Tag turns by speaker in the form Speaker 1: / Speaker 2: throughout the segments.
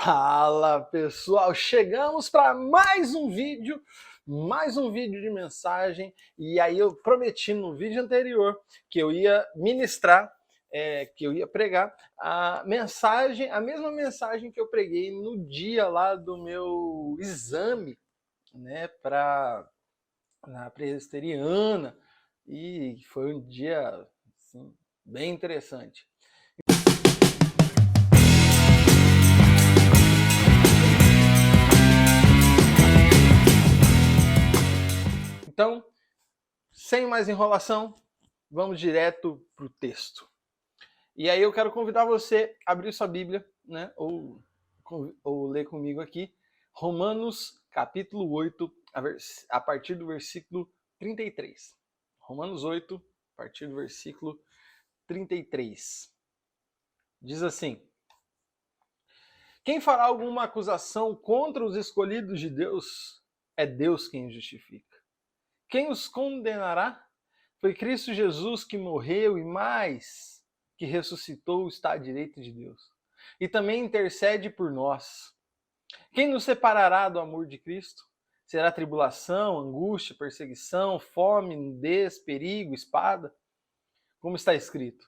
Speaker 1: Fala pessoal, chegamos para mais um vídeo de mensagem. E aí eu prometi no vídeo anterior que eu ia ministrar, que eu ia pregar a mensagem, a mesma mensagem que eu preguei no dia lá do meu exame, né, para na presbiteriana, e foi um dia assim, bem interessante. Então, sem mais enrolação, vamos direto para o texto. E aí eu quero convidar você a abrir sua Bíblia, né, ou ler comigo aqui, Romanos capítulo 8, a partir do versículo 33. Romanos 8, a partir do versículo 33. Diz assim: quem fará alguma acusação contra os escolhidos de Deus? É Deus quem os justifica. Quem os condenará? Foi Cristo Jesus que morreu e mais, que ressuscitou, está à direita de Deus. E também intercede por nós. Quem nos separará do amor de Cristo? Será tribulação, angústia, perseguição, fome, nudez, perigo, espada? Como está escrito: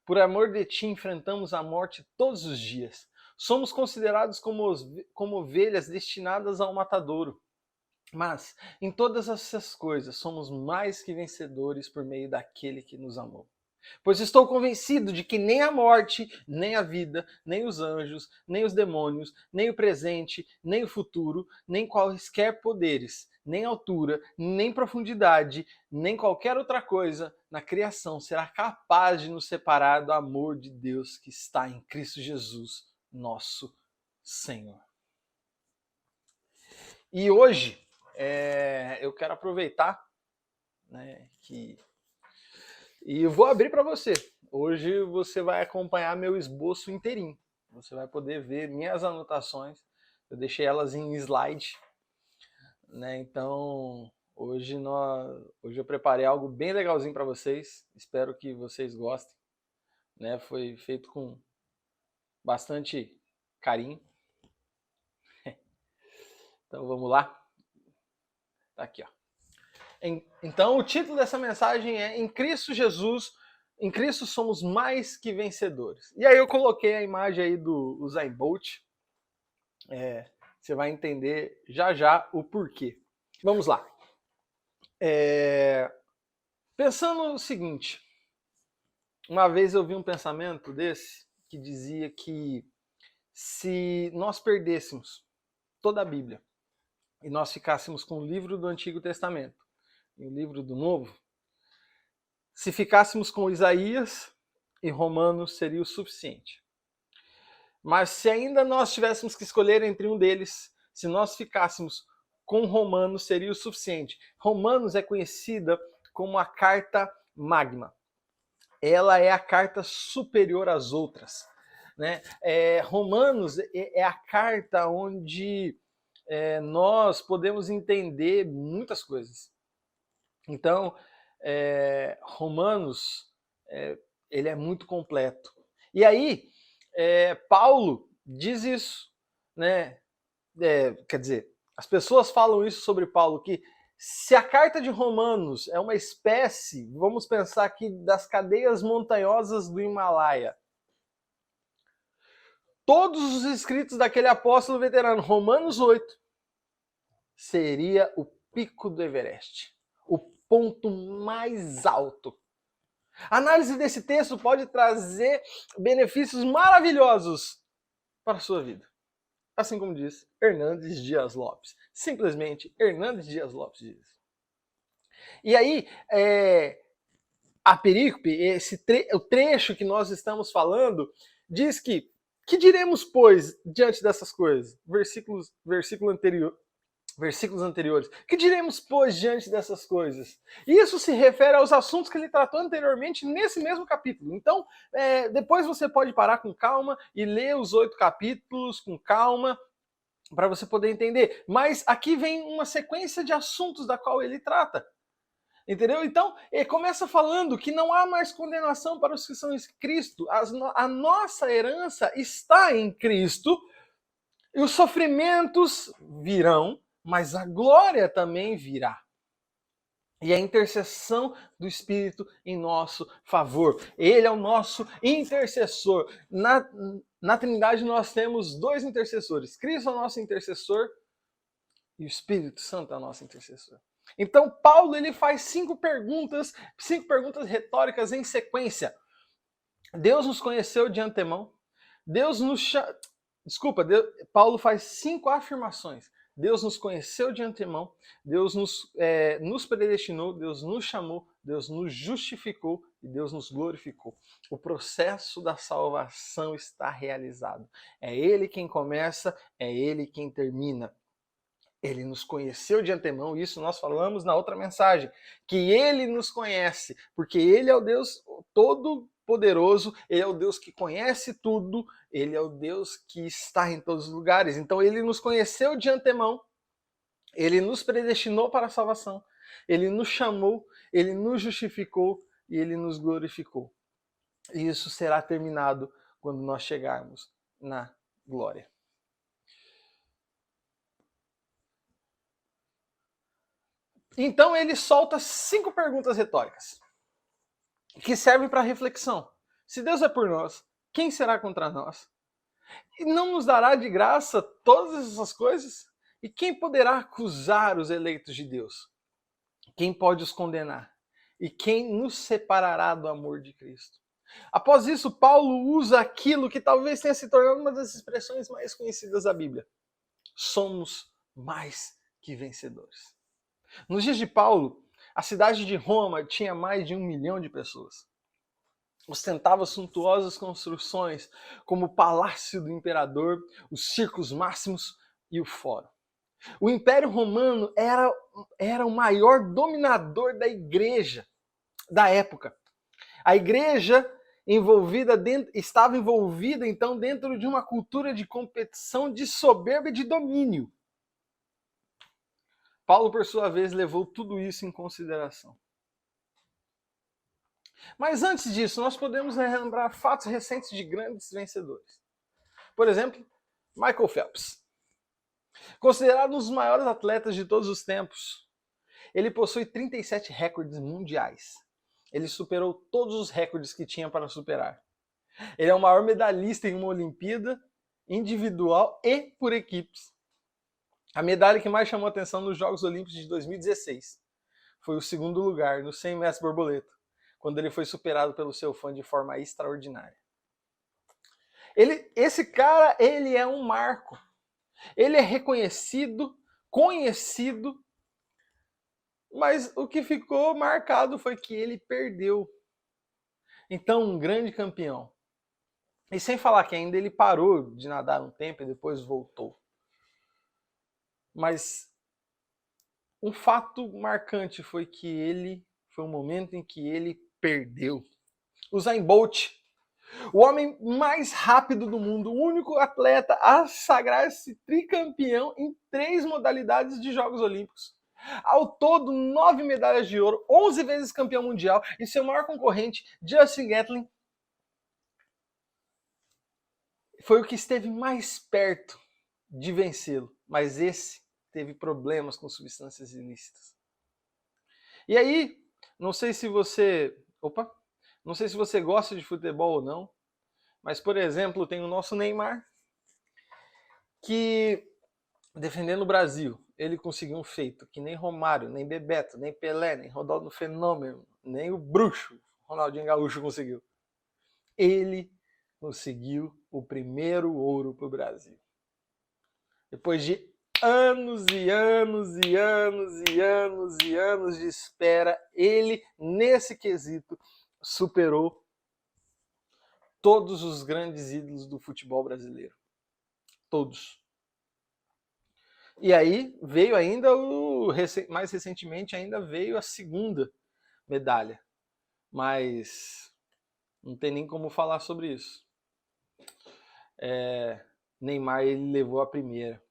Speaker 1: por amor de ti enfrentamos a morte todos os dias. Somos considerados como ovelhas destinadas ao matadouro. Mas, em todas essas coisas, somos mais que vencedores por meio daquele que nos amou. Pois estou convencido de que nem a morte, nem a vida, nem os anjos, nem os demônios, nem o presente, nem o futuro, nem quaisquer poderes, nem altura, nem profundidade, nem qualquer outra coisa na criação será capaz de nos separar do amor de Deus que está em Cristo Jesus, nosso Senhor. E hoje, eu quero aproveitar, né, e eu vou abrir para você. Hoje você vai acompanhar meu esboço inteirinho. Você vai poder ver minhas anotações. Eu deixei elas em slide, né? Então hoje eu preparei algo bem legalzinho para vocês. Espero que vocês gostem, né? Foi feito com bastante carinho. Então vamos lá. Tá aqui, ó. Então, o título dessa mensagem é: em Cristo Jesus, em Cristo somos mais que vencedores. E aí eu coloquei a imagem aí do Usain Bolt. Você vai entender já já o porquê. Vamos lá. Pensando no seguinte, uma vez eu vi um pensamento desse que dizia que se nós perdêssemos toda a Bíblia e nós ficássemos com o livro do Antigo Testamento e o livro do Novo, se ficássemos com Isaías e Romanos seria o suficiente. Mas se ainda nós tivéssemos que escolher entre um deles, se nós ficássemos com Romanos seria o suficiente. Romanos é conhecida como a carta magna. Ela é a carta superior às outras, né? Romanos é a carta onde nós podemos entender muitas coisas. Então, Romanos, ele é muito completo. E aí, Paulo diz isso, né? Quer dizer, as pessoas falam isso sobre Paulo, que se a carta de Romanos é uma espécie, vamos pensar aqui, das cadeias montanhosas do Himalaia, todos os escritos daquele apóstolo veterano, Romanos 8, seria o pico do Everest, o ponto mais alto. A análise desse texto pode trazer benefícios maravilhosos para a sua vida. Assim como diz Hernandes Dias Lopes. Simplesmente Hernandes Dias Lopes diz. E aí, a perícope, o trecho que nós estamos falando, diz que diremos, pois, diante dessas coisas? Versículos anteriores. Que diremos, pois, diante dessas coisas? Isso se refere aos assuntos que ele tratou anteriormente nesse mesmo capítulo. Então, depois você pode parar com calma e ler os 8 capítulos com calma, para você poder entender. Mas aqui vem uma sequência de assuntos da qual ele trata. Entendeu? Então, ele começa falando que não há mais condenação para os que são em Cristo. A nossa herança está em Cristo. E os sofrimentos virão, mas a glória também virá. E a intercessão do Espírito em nosso favor. Ele é o nosso intercessor. Na Trindade nós temos dois intercessores. Cristo é o nosso intercessor e o Espírito Santo é o nosso intercessor. Então Paulo ele faz cinco perguntas retóricas em sequência. Deus nos conheceu de antemão. Deus nos Paulo faz cinco afirmações. Deus nos conheceu de antemão, Deus nos predestinou, Deus nos chamou, Deus nos justificou e Deus nos glorificou. O processo da salvação está realizado. É Ele quem começa, é Ele quem termina. Ele nos conheceu de antemão, isso nós falamos na outra mensagem, que Ele nos conhece, porque Ele é o Deus todo-poderoso, Ele é o Deus que conhece tudo, Ele é o Deus que está em todos os lugares. Então Ele nos conheceu de antemão, Ele nos predestinou para a salvação, Ele nos chamou, Ele nos justificou e Ele nos glorificou. E isso será terminado quando nós chegarmos na glória. Então ele solta cinco perguntas retóricas que servem para reflexão. Se Deus é por nós, quem será contra nós? E não nos dará de graça todas essas coisas? E quem poderá acusar os eleitos de Deus? Quem pode os condenar? E quem nos separará do amor de Cristo? Após isso, Paulo usa aquilo que talvez tenha se tornado uma das expressões mais conhecidas da Bíblia. Somos mais que vencedores. Nos dias de Paulo, a cidade de Roma tinha mais de 1 milhão de pessoas. Ostentava suntuosas construções, como o Palácio do Imperador, os Circos Máximos e o Fórum. O Império Romano era o maior dominador da igreja da época. A igreja estava envolvida, então, dentro de uma cultura de competição, de soberba e de domínio. Paulo, por sua vez, levou tudo isso em consideração. Mas antes disso, nós podemos relembrar fatos recentes de grandes vencedores. Por exemplo, Michael Phelps. Considerado um dos maiores atletas de todos os tempos, ele possui 37 recordes mundiais. Ele superou todos os recordes que tinha para superar. Ele é o maior medalhista em uma Olimpíada, individual e por equipes. A medalha que mais chamou a atenção nos Jogos Olímpicos de 2016 foi o segundo lugar no 100 metros borboleta, quando ele foi superado pelo seu fã de forma extraordinária. Esse cara, ele é um marco. Ele é reconhecido, conhecido, mas o que ficou marcado foi que ele perdeu. Então, um grande campeão. E sem falar que ainda ele parou de nadar um tempo e depois voltou. Mas um fato marcante foi um momento em que ele perdeu. Usain Bolt, o homem mais rápido do mundo, o único atleta a sagrar-se tricampeão em 3 modalidades de Jogos Olímpicos. Ao todo, 9 medalhas de ouro, 11 vezes campeão mundial, e seu maior concorrente, Justin Gatlin, foi o que esteve mais perto de vencê-lo, mas esse teve problemas com substâncias ilícitas. E aí, não sei se você gosta de futebol ou não, mas, por exemplo, tem o nosso Neymar, que, defendendo o Brasil, ele conseguiu um feito que nem Romário, nem Bebeto, nem Pelé, nem Ronaldo Fenômeno, nem o bruxo Ronaldinho Gaúcho conseguiu. Ele conseguiu o primeiro ouro para o Brasil. Depois de anos e anos e anos e anos e anos de espera, ele, nesse quesito, superou todos os grandes ídolos do futebol brasileiro. Todos. E aí veio ainda mais recentemente ainda veio a segunda medalha. Mas não tem nem como falar sobre isso. Neymar, ele levou a primeira.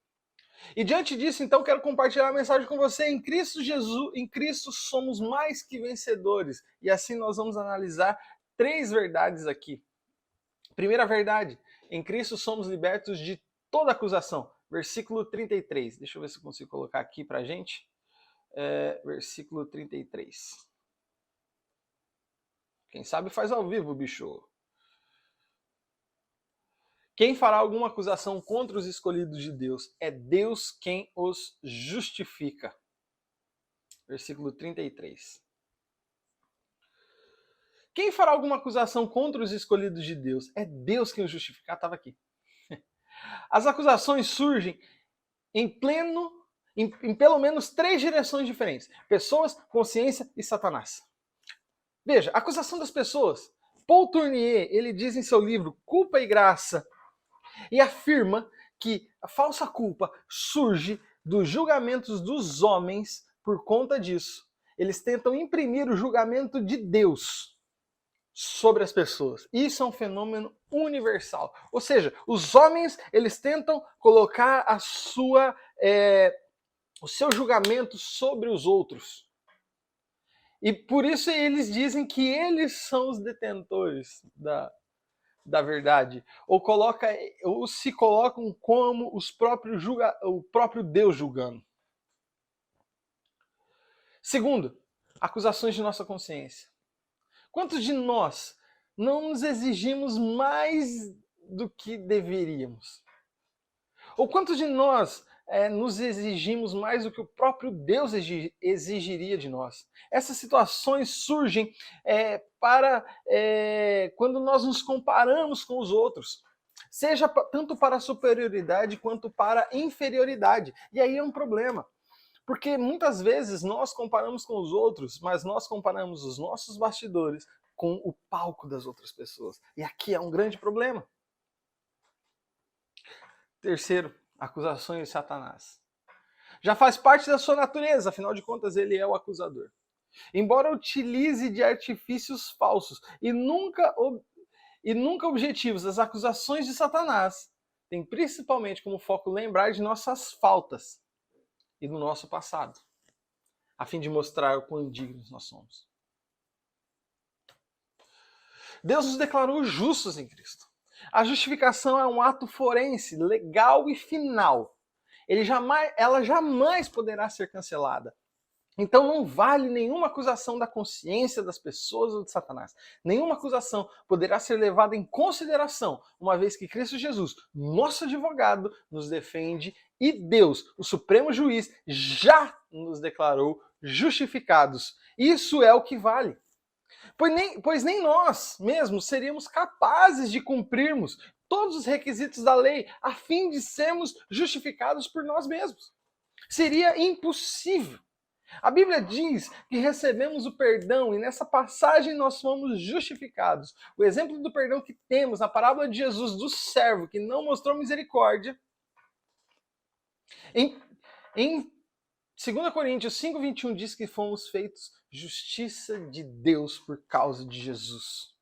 Speaker 1: E diante disso, então, quero compartilhar a mensagem com você. Em Cristo Jesus, em Cristo somos mais que vencedores. E assim nós vamos analisar 3 verdades aqui. Primeira verdade, em Cristo somos libertos de toda acusação. Versículo 33. Deixa eu ver se eu consigo colocar aqui pra gente. Versículo 33. Quem sabe faz ao vivo, bicho. Quem fará alguma acusação contra os escolhidos de Deus? É Deus quem os justifica. Versículo 33. Quem fará alguma acusação contra os escolhidos de Deus? É Deus quem os justifica. Estava aqui. As acusações surgem em pelo menos 3 direções diferentes: pessoas, consciência e Satanás. Veja, a acusação das pessoas. Paul Tournier, ele diz em seu livro Culpa e Graça, e afirma que a falsa culpa surge dos julgamentos dos homens por conta disso. Eles tentam imprimir o julgamento de Deus sobre as pessoas. Isso é um fenômeno universal. Ou seja, os homens, eles tentam colocar o seu julgamento sobre os outros. E por isso eles dizem que eles são os detentores da verdade. Ou se colocam como o próprio Deus julgando. Segundo, acusações de nossa consciência. Quantos de nós não nos exigimos mais do que deveríamos? Ou quantos de nós nos exigimos mais do que o próprio Deus exigiria de nós? Essas situações surgem quando nós nos comparamos com os outros, seja tanto para a superioridade quanto para a inferioridade. E aí é um problema. Porque muitas vezes nós comparamos com os outros, mas nós comparamos os nossos bastidores com o palco das outras pessoas. E aqui é um grande problema. Terceiro, acusações de Satanás. Já faz parte da sua natureza, afinal de contas ele é o acusador. Embora utilize de artifícios falsos e nunca objetivos, as acusações de Satanás têm principalmente como foco lembrar de nossas faltas e do nosso passado, a fim de mostrar o quão dignos nós somos. Deus nos declarou justos em Cristo. A justificação é um ato forense, legal e final. Ela jamais poderá ser cancelada. Então não vale nenhuma acusação da consciência das pessoas ou de Satanás. Nenhuma acusação poderá ser levada em consideração, uma vez que Cristo Jesus, nosso advogado, nos defende e Deus, o supremo juiz, já nos declarou justificados. Isso é o que vale. Pois nem nós mesmos seríamos capazes de cumprirmos todos os requisitos da lei a fim de sermos justificados por nós mesmos. Seria impossível. A Bíblia diz que recebemos o perdão e nessa passagem nós fomos justificados. O exemplo do perdão que temos na parábola de Jesus do servo que não mostrou misericórdia, em 2 Coríntios 5:21 diz que fomos feitos justiça de Deus por causa de Jesus.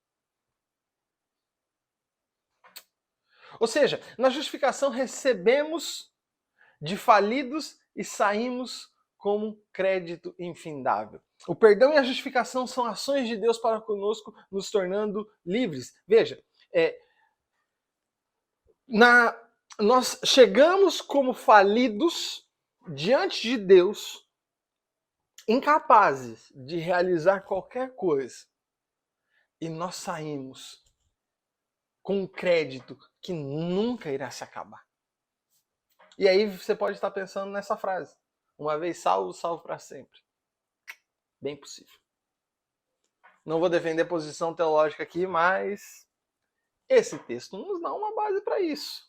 Speaker 1: Ou seja, na justificação recebemos de falidos e saímos como crédito infindável. O perdão e a justificação são ações de Deus para conosco, nos tornando livres. Veja, nós chegamos como falidos diante de Deus, incapazes de realizar qualquer coisa, e nós saímos com um crédito que nunca irá se acabar. E aí você pode estar pensando nessa frase: uma vez salvo, salvo para sempre. Bem possível. Não vou defender posição teológica aqui, mas esse texto nos dá uma base para isso.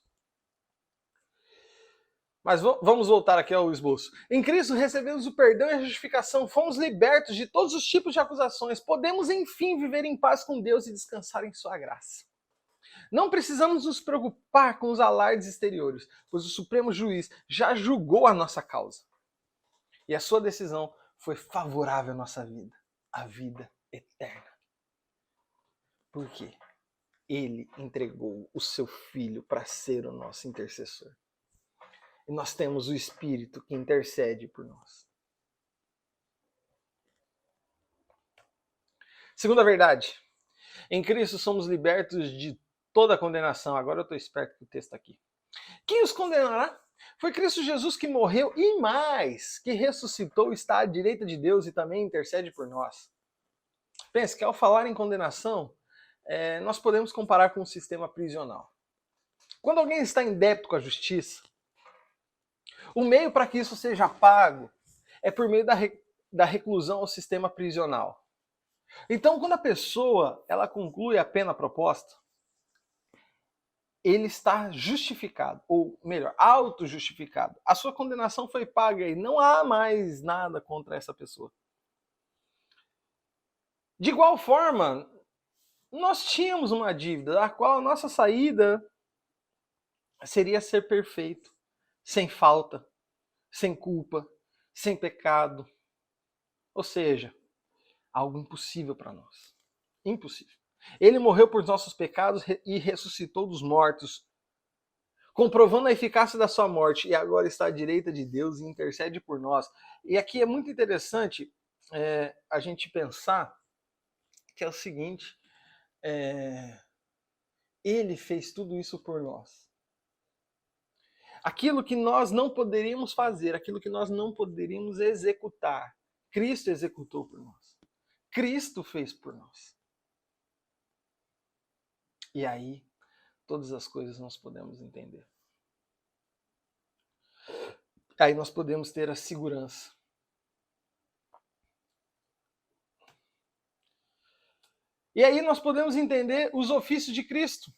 Speaker 1: Mas vamos voltar aqui ao esboço. Em Cristo recebemos o perdão e a justificação, fomos libertos de todos os tipos de acusações, podemos enfim viver em paz com Deus e descansar em sua graça. Não precisamos nos preocupar com os alardes exteriores, pois o Supremo Juiz já julgou a nossa causa. E a sua decisão foi favorável à nossa vida, a vida eterna. Por quê? Ele entregou o seu Filho para ser o nosso intercessor. E nós temos o Espírito que intercede por nós. Segunda verdade. Em Cristo somos libertos de toda a condenação. Agora eu estou esperto que o texto está aqui. Quem os condenará? Foi Cristo Jesus que morreu e mais, que ressuscitou, está à direita de Deus e também intercede por nós. Pense que ao falar em condenação, nós podemos comparar com um sistema prisional. Quando alguém está em débito com a justiça, o meio para que isso seja pago é por meio da reclusão ao sistema prisional. Então, quando a pessoa ela conclui a pena proposta, ele está justificado, ou melhor, auto-justificado. A sua condenação foi paga e não há mais nada contra essa pessoa. De igual forma, nós tínhamos uma dívida da qual a nossa saída seria ser perfeito, sem falta, sem culpa, sem pecado. Ou seja, algo impossível para nós. Impossível. Ele morreu por nossos pecados e ressuscitou dos mortos, comprovando a eficácia da sua morte, e agora está à direita de Deus e intercede por nós. E aqui é muito interessante a gente pensar que é o seguinte, ele fez tudo isso por nós. Aquilo que nós não poderíamos fazer, aquilo que nós não poderíamos executar, Cristo executou por nós. Cristo fez por nós. E aí, todas as coisas nós podemos entender. Aí nós podemos ter a segurança. E aí nós podemos entender os ofícios de Cristo.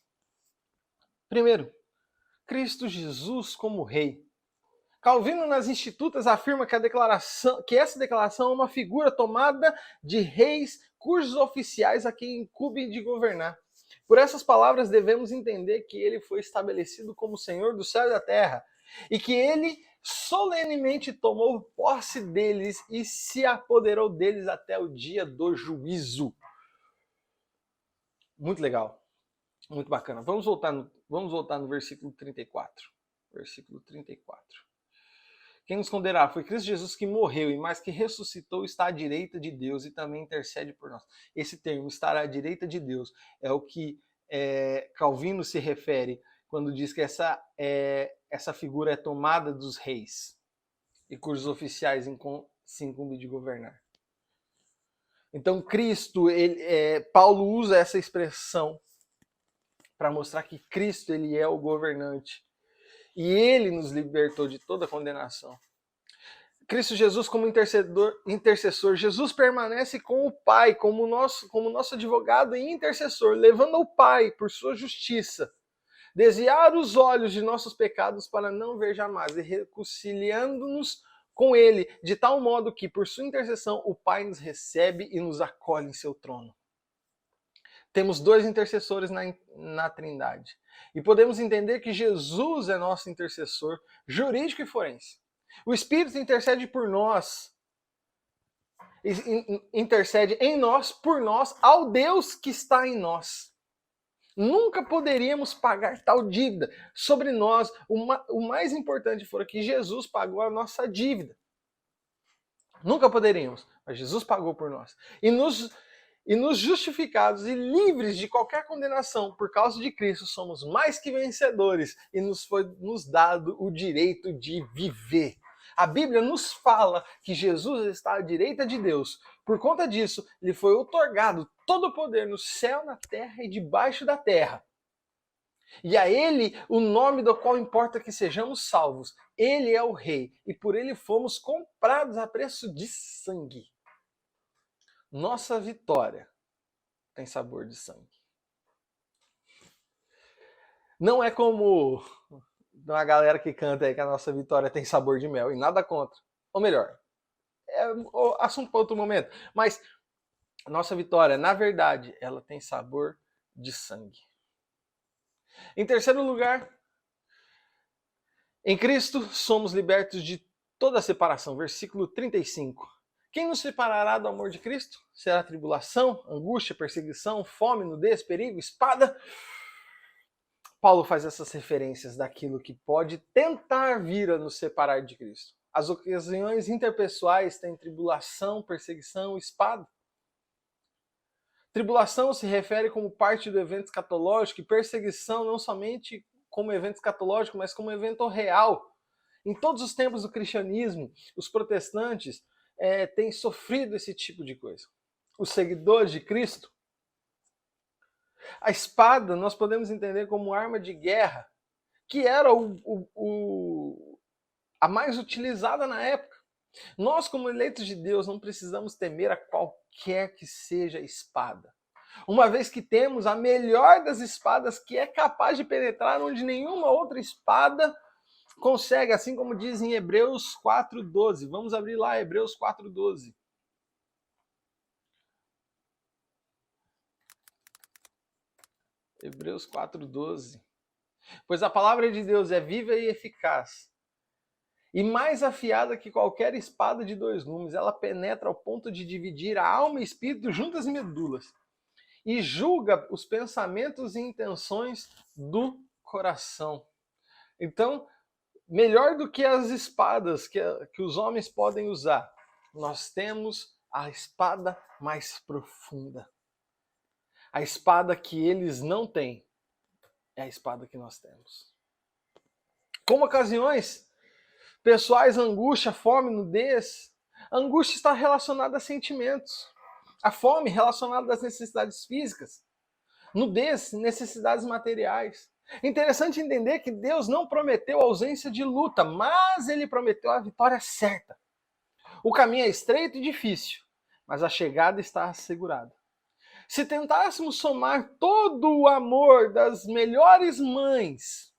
Speaker 1: Primeiro, Cristo Jesus como Rei. Calvino nas Institutas afirma que essa declaração é uma figura tomada de reis cujos oficiais a quem incumbe de governar. Por essas palavras devemos entender que ele foi estabelecido como Senhor do céu e da terra e que ele solenemente tomou posse deles e se apoderou deles até o dia do juízo. Muito legal, muito bacana. Vamos voltar no versículo 34. Versículo 34. Quem nos condenará? Foi Cristo Jesus que morreu e mais que ressuscitou, está à direita de Deus e também intercede por nós. Esse termo, estar à direita de Deus, é o que Calvino se refere quando diz que essa figura é tomada dos reis e cujos oficiais se incumbem de governar. Então Cristo, Paulo usa essa expressão para mostrar que Cristo ele é o governante e ele nos libertou de toda condenação. Cristo Jesus como intercessor, Jesus permanece com o Pai como nosso advogado e intercessor, levando ao Pai por sua justiça, desviar os olhos de nossos pecados para não ver jamais e reconciliando-nos com Ele, de tal modo que por sua intercessão o Pai nos recebe e nos acolhe em seu trono. Temos dois intercessores na Trindade. E podemos entender que Jesus é nosso intercessor jurídico e forense. O Espírito intercede por nós, intercede em nós, por nós, ao Deus que está em nós. Nunca poderíamos pagar tal dívida sobre nós. O mais importante foi que Jesus pagou a nossa dívida. Nunca poderíamos, mas Jesus pagou por nós. E nos justificados e livres de qualquer condenação por causa de Cristo, somos mais que vencedores e nos foi dado o direito de viver. A Bíblia nos fala que Jesus está à direita de Deus. Por conta disso, lhe foi outorgado todo o poder no céu, na terra e debaixo da terra. E a ele, o nome do qual importa que sejamos salvos. Ele é o Rei e por ele fomos comprados a preço de sangue. Nossa vitória tem sabor de sangue. Não é como uma galera que canta aí que a nossa vitória tem sabor de mel, e nada contra. Ou melhor, é assunto para outro momento. Mas a nossa vitória, na verdade, ela tem sabor de sangue. Em terceiro lugar, em Cristo somos libertos de toda separação. Versículo 35. Quem nos separará do amor de Cristo? Será tribulação, angústia, perseguição, fome, nudez, perigo, espada? Paulo faz essas referências daquilo que pode tentar vir a nos separar de Cristo. As ocasiões interpessoais têm tribulação, perseguição, espada. Tribulação se refere como parte do evento escatológico e perseguição não somente como evento escatológico, mas como evento real. Em todos os tempos do cristianismo, os protestantes têm sofrido esse tipo de coisa. Os seguidores de Cristo, a espada nós podemos entender como arma de guerra, que era a mais utilizada na época. Nós, como eleitos de Deus, não precisamos temer a qualquer que seja a espada. Uma vez que temos a melhor das espadas, que é capaz de penetrar onde nenhuma outra espada consegue, assim como diz em Hebreus 4:12. Vamos abrir lá, Hebreus 4:12. Hebreus 4:12. Pois a palavra de Deus é viva e eficaz, e mais afiada que qualquer espada de dois gumes. Ela penetra ao ponto de dividir a alma e espírito, juntas e medulas, e julga os pensamentos e intenções do coração. Então, melhor do que as espadas que os homens podem usar, nós temos a espada mais profunda. A espada que eles não têm é a espada que nós temos. Como ocasiões pessoais, angústia, fome, nudez, a angústia está relacionada a sentimentos. A fome relacionada às necessidades físicas. Nudez, necessidades materiais. Interessante entender que Deus não prometeu ausência de luta, mas ele prometeu a vitória certa. O caminho é estreito e difícil, mas a chegada está assegurada. Se tentássemos somar todo o amor das melhores mães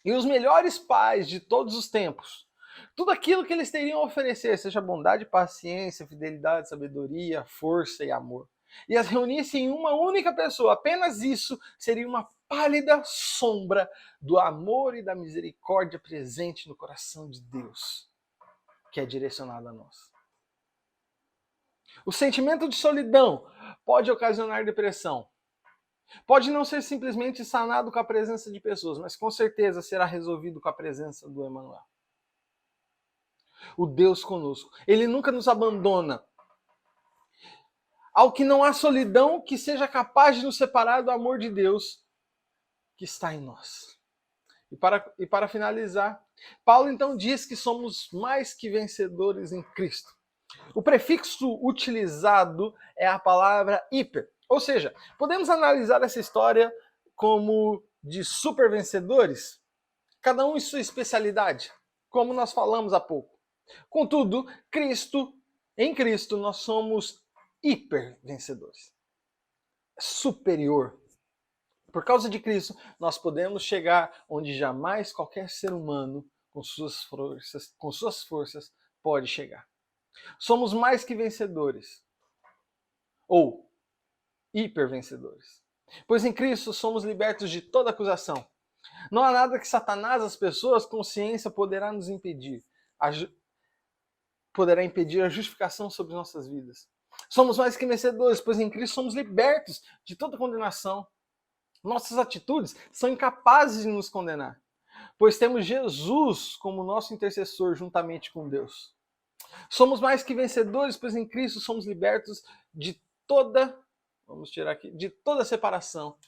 Speaker 1: e os melhores pais de todos os tempos, tudo aquilo que eles teriam a oferecer, seja bondade, paciência, fidelidade, sabedoria, força e amor, e as reunisse em uma única pessoa, apenas isso seria uma pálida sombra do amor e da misericórdia presente no coração de Deus, que é direcionado a nós. O sentimento de solidão pode ocasionar depressão. Pode não ser simplesmente sanado com a presença de pessoas, mas com certeza será resolvido com a presença do Emmanuel. O Deus conosco. Ele nunca nos abandona. Ao que não há solidão que seja capaz de nos separar do amor de Deus que está em nós. E para finalizar, Paulo então diz que somos mais que vencedores em Cristo. O prefixo utilizado é a palavra hiper. Ou seja, podemos analisar essa história como de super vencedores, cada um em sua especialidade, como nós falamos há pouco. Contudo, em Cristo, nós somos hiper vencedores. Superior. Por causa de Cristo, nós podemos chegar onde jamais qualquer ser humano, com suas forças pode chegar. Somos mais que vencedores. Ou hipervencedores. Pois em Cristo somos libertos de toda acusação. Não há nada que Satanás, as pessoas, consciência poderá nos impedir. Poderá impedir a justificação sobre nossas vidas. Somos mais que vencedores, pois em Cristo somos libertos de toda condenação. Nossas atitudes são incapazes de nos condenar, pois temos Jesus como nosso intercessor juntamente com Deus. Somos mais que vencedores, pois em Cristo somos libertos de toda separação.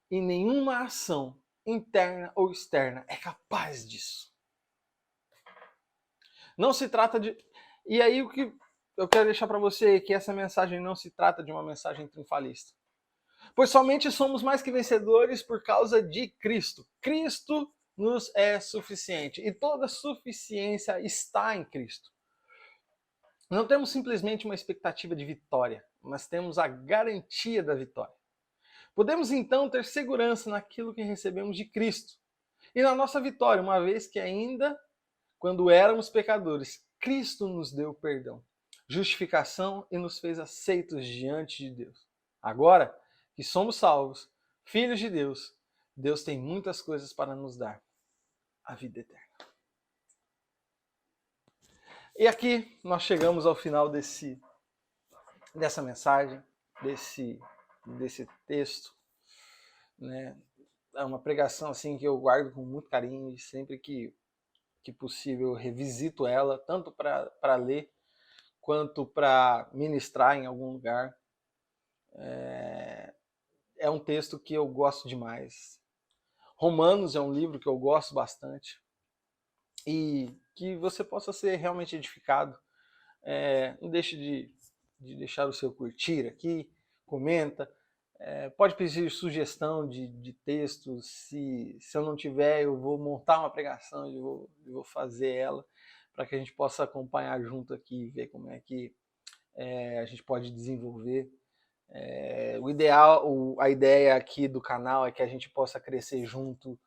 Speaker 1: E nenhuma ação, interna ou externa, é capaz disso. Não se trata de... E aí o que eu quero deixar para você é que essa mensagem não se trata de uma mensagem triunfalista. Pois somente somos mais que vencedores por causa de Cristo. Cristo nos é suficiente. E toda suficiência está em Cristo. Não temos simplesmente uma expectativa de vitória, mas temos a garantia da vitória. Podemos então ter segurança naquilo que recebemos de Cristo e na nossa vitória, uma vez que ainda, quando éramos pecadores, Cristo nos deu perdão, justificação e nos fez aceitos diante de Deus. Agora que somos salvos, filhos de Deus, Deus tem muitas coisas para nos dar. A vida eterna. E aqui nós chegamos ao final dessa mensagem, desse texto, né? É uma pregação assim que eu guardo com muito carinho e sempre que possível eu revisito ela, tanto para ler quanto para ministrar em algum lugar. É um texto que eu gosto demais. Romanos é um livro que eu gosto bastante e que você possa ser realmente edificado. Não deixe de deixar o seu curtir aqui, comenta. Pode pedir sugestão de textos. Se eu não tiver, eu vou montar uma pregação e vou fazer ela para que a gente possa acompanhar junto aqui e ver como é que a gente pode desenvolver. O ideal, a ideia aqui do canal é que a gente possa crescer junto,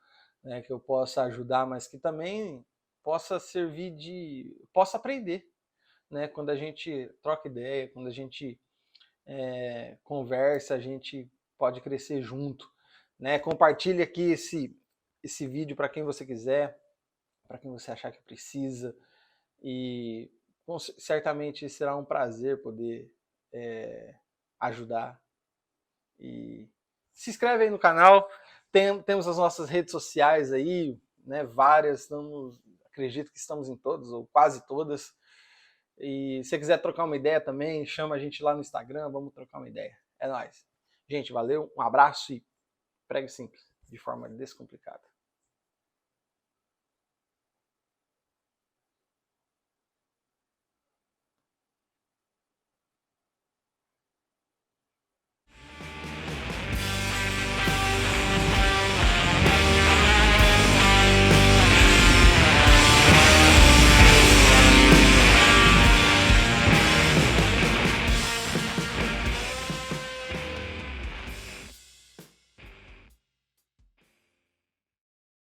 Speaker 1: né, que eu possa ajudar, mas que também possa servir possa aprender, né? Quando a gente troca ideia, quando a gente conversa, a gente pode crescer junto, né? Compartilhe aqui esse vídeo para quem você quiser, para quem você achar que precisa, e certamente será um prazer poder ajudar. E se inscreve aí no canal. Temos as nossas redes sociais aí, né? Várias. Acredito que estamos em todas, ou quase todas. E se você quiser trocar uma ideia também, chama a gente lá no Instagram, vamos trocar uma ideia. É nóis. Gente, valeu, um abraço e pregue simples, de forma descomplicada.